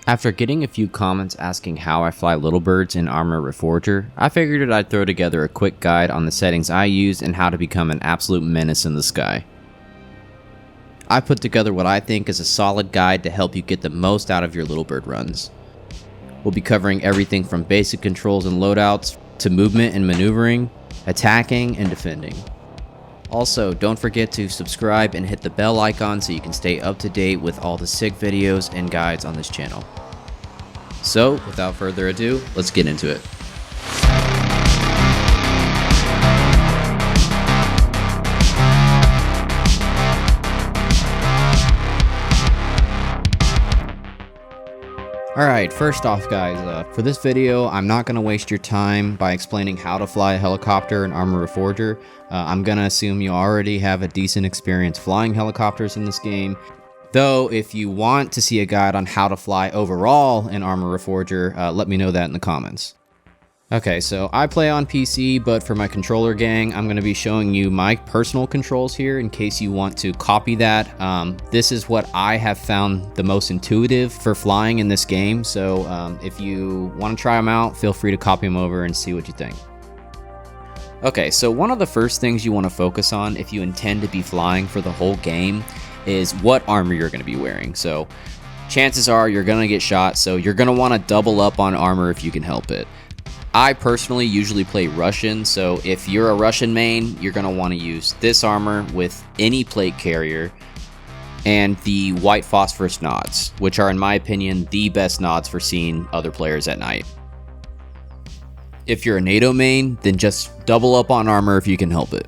After getting a few comments asking how I fly little birds in Arma Reforger, I figured I'd throw together a quick guide on the settings I use and how to become an absolute menace in the sky. I put together what I think is a solid guide to help you get the most out of your little bird runs. We'll be covering everything from basic controls and loadouts to movement and maneuvering, attacking and defending. Also, don't forget to subscribe and hit the bell icon so you can stay up to date with all the sick videos and guides on this channel. So, without further ado, let's get into it. Alright, first off guys, for this video, I'm not going to waste your time by explaining how to fly a helicopter in Arma Reforger. I'm going to assume you already have a decent experience flying helicopters in this game. Though, if you want to see a guide on how to fly overall in Arma Reforger, let me know that in the comments. Okay, so I play on PC, but for my controller gang, I'm going to be showing you my personal controls here in case you want to copy that. This is what I have found the most intuitive for flying in this game, so if you want to try them out, feel free to copy them over and see what you think. Okay, so one of the first things you want to focus on if you intend to be flying for the whole game is what armor you're going to be wearing. So chances are you're going to get shot, so you're going to want to double up on armor if you can help it. I personally usually play Russian, so if you're a Russian main, you're going to want to use this armor with any plate carrier and the white phosphorus nods, which are in my opinion the best nods for seeing other players at night. If you're a NATO main, then just double up on armor if you can help it.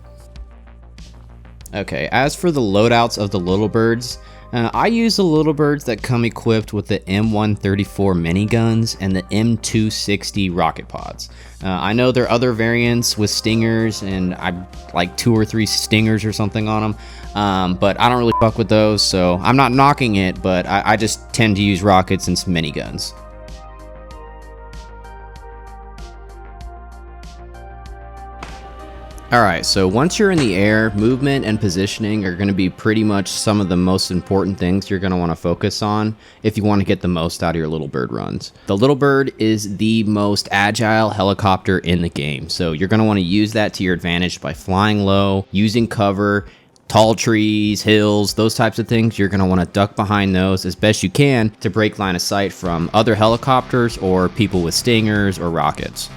Okay, as for the loadouts of the little birds, I use the little birds that come equipped with the M134 miniguns and the M260 rocket pods. I know there are other variants with stingers, and I like 2 or 3 stingers or something on them, but I don't really fuck with those, so I'm not knocking it, but I just tend to use rockets and some miniguns. Alright, so once you're in the air, movement and positioning are going to be pretty much some of the most important things you're going to want to focus on if you want to get the most out of your little bird runs. The little bird is the most agile helicopter in the game, so you're going to want to use that to your advantage by flying low, using cover, tall trees, hills, those types of things. You're going to want to duck behind those as best you can to break line of sight from other helicopters or people with stingers or rockets.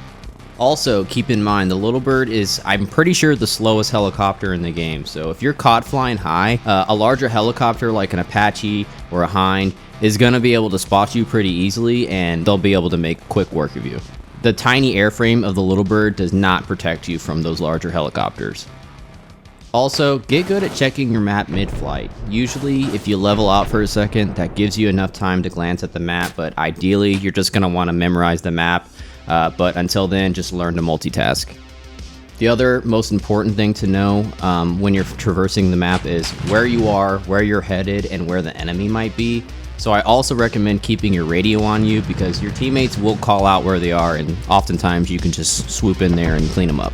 Also, keep in mind, the little bird is, I'm pretty sure, the slowest helicopter in the game. So if you're caught flying high, a larger helicopter like an Apache or a Hind is going to be able to spot you pretty easily, and they'll be able to make quick work of you. The tiny airframe of the little bird does not protect you from those larger helicopters. Also, get good at checking your map mid-flight. Usually, if you level out for a second, that gives you enough time to glance at the map, but ideally, you're just going to want to memorize the map. But until then, just learn to multitask. The other most important thing to know when you're traversing the map is where you are, where you're headed, and where the enemy might be. So I also recommend keeping your radio on you because your teammates will call out where they are, and oftentimes you can just swoop in there and clean them up.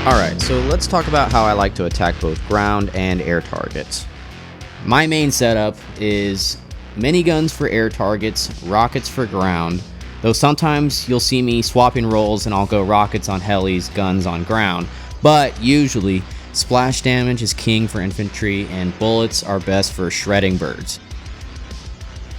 Alright, so let's talk about how I like to attack both ground and air targets. My main setup is miniguns for air targets, rockets for ground, though sometimes you'll see me swapping roles and I'll go rockets on helis, guns on ground, but usually splash damage is king for infantry and bullets are best for shredding birds.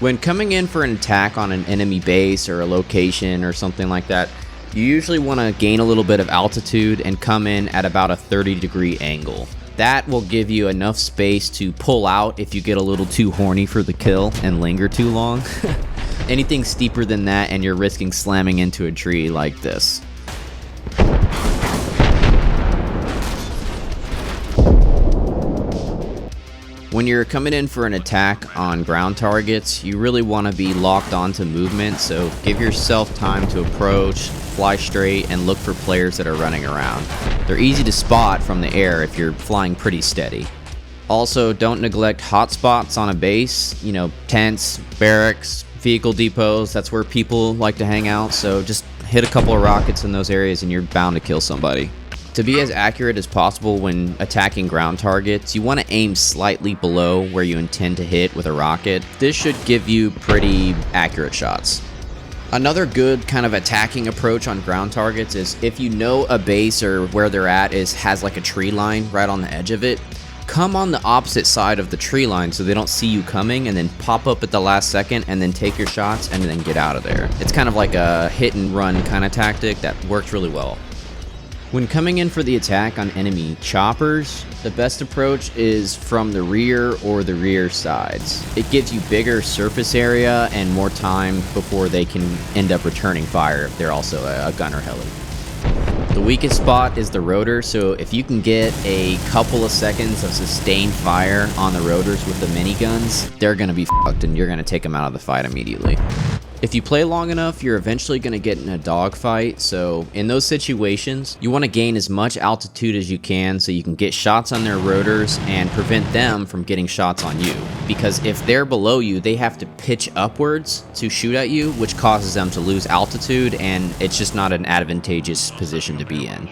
When coming in for an attack on an enemy base or a location or something like that, you usually want to gain a little bit of altitude and come in at about a 30-degree angle. That will give you enough space to pull out if you get a little too horny for the kill and linger too long. Anything steeper than that and you're risking slamming into a tree like this. When you're coming in for an attack on ground targets, you really want to be locked onto movement, so give yourself time to approach, fly straight, and look for players that are running around. They're easy to spot from the air if you're flying pretty steady. Also, don't neglect hotspots on a base, tents, barracks, vehicle depots. That's where people like to hang out, so just hit a couple of rockets in those areas and you're bound to kill somebody. To be as accurate as possible when attacking ground targets, you want to aim slightly below where you intend to hit with a rocket. This should give you pretty accurate shots. Another good kind of attacking approach on ground targets is if you know a base or where they're at has like a tree line right on the edge of it, come on the opposite side of the tree line so they don't see you coming, and then pop up at the last second and then take your shots and then get out of there. It's kind of like a hit and run kind of tactic that works really well. When coming in for the attack on enemy choppers, the best approach is from the rear or the rear sides. It gives you bigger surface area and more time before they can end up returning fire if they're also a gunner heli. The weakest spot is the rotor, so if you can get a couple of seconds of sustained fire on the rotors with the miniguns, they're going to be fucked and you're going to take them out of the fight immediately. If you play long enough, you're eventually going to get in a dogfight, so in those situations, you want to gain as much altitude as you can so you can get shots on their rotors and prevent them from getting shots on you. Because if they're below you, they have to pitch upwards to shoot at you, which causes them to lose altitude, and it's just not an advantageous position to be in.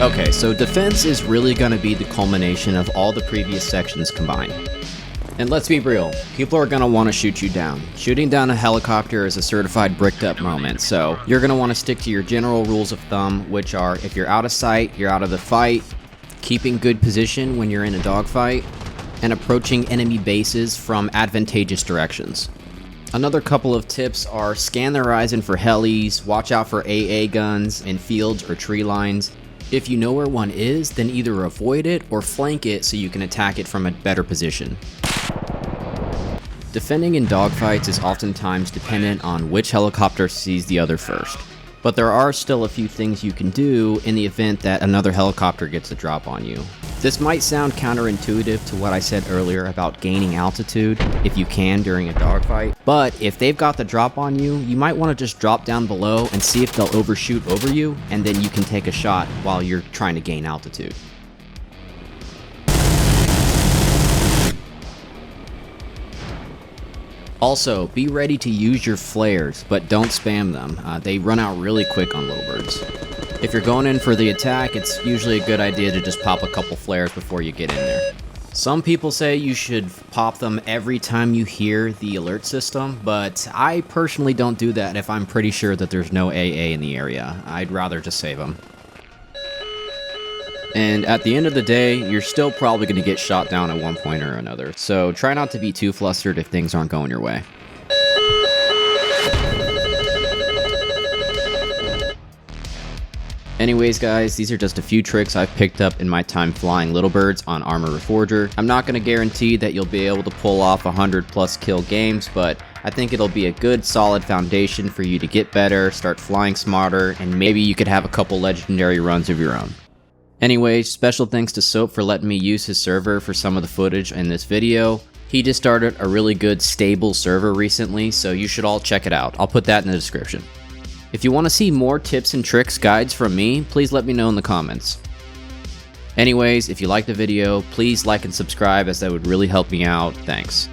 Okay, so defense is really going to be the culmination of all the previous sections combined. And let's be real, people are going to want to shoot you down. Shooting down a helicopter is a certified bricked up moment, so you're going to want to stick to your general rules of thumb, which are if you're out of sight, you're out of the fight, keeping good position when you're in a dogfight, and approaching enemy bases from advantageous directions. Another couple of tips are scan the horizon for helis, watch out for AA guns in fields or tree lines. If you know where one is, then either avoid it or flank it so you can attack it from a better position. Defending in dogfights is oftentimes dependent on which helicopter sees the other first, but there are still a few things you can do in the event that another helicopter gets a drop on you. This might sound counterintuitive to what I said earlier about gaining altitude if you can during a dogfight, but if they've got the drop on you, you might want to just drop down below and see if they'll overshoot over you, and then you can take a shot while you're trying to gain altitude. Also, be ready to use your flares, but don't spam them. They run out really quick on little birds. If you're going in for the attack, it's usually a good idea to just pop a couple flares before you get in there. Some people say you should pop them every time you hear the alert system, but I personally don't do that if I'm pretty sure that there's no AA in the area. I'd rather just save them. And at the end of the day, you're still probably going to get shot down at one point or another, so try not to be too flustered if things aren't going your way. Anyways guys, these are just a few tricks I've picked up in my time flying little birds on Arma Reforger. I'm not going to guarantee that you'll be able to pull off 100+ kill games, but I think it'll be a good solid foundation for you to get better, start flying smarter, and maybe you could have a couple legendary runs of your own. Anyways, special thanks to Soap for letting me use his server for some of the footage in this video. He just started a really good stable server recently, so you should all check it out. I'll put that in the description. If you want to see more tips and tricks guides from me, please let me know in the comments. Anyways, if you liked the video, please like and subscribe as that would really help me out. Thanks.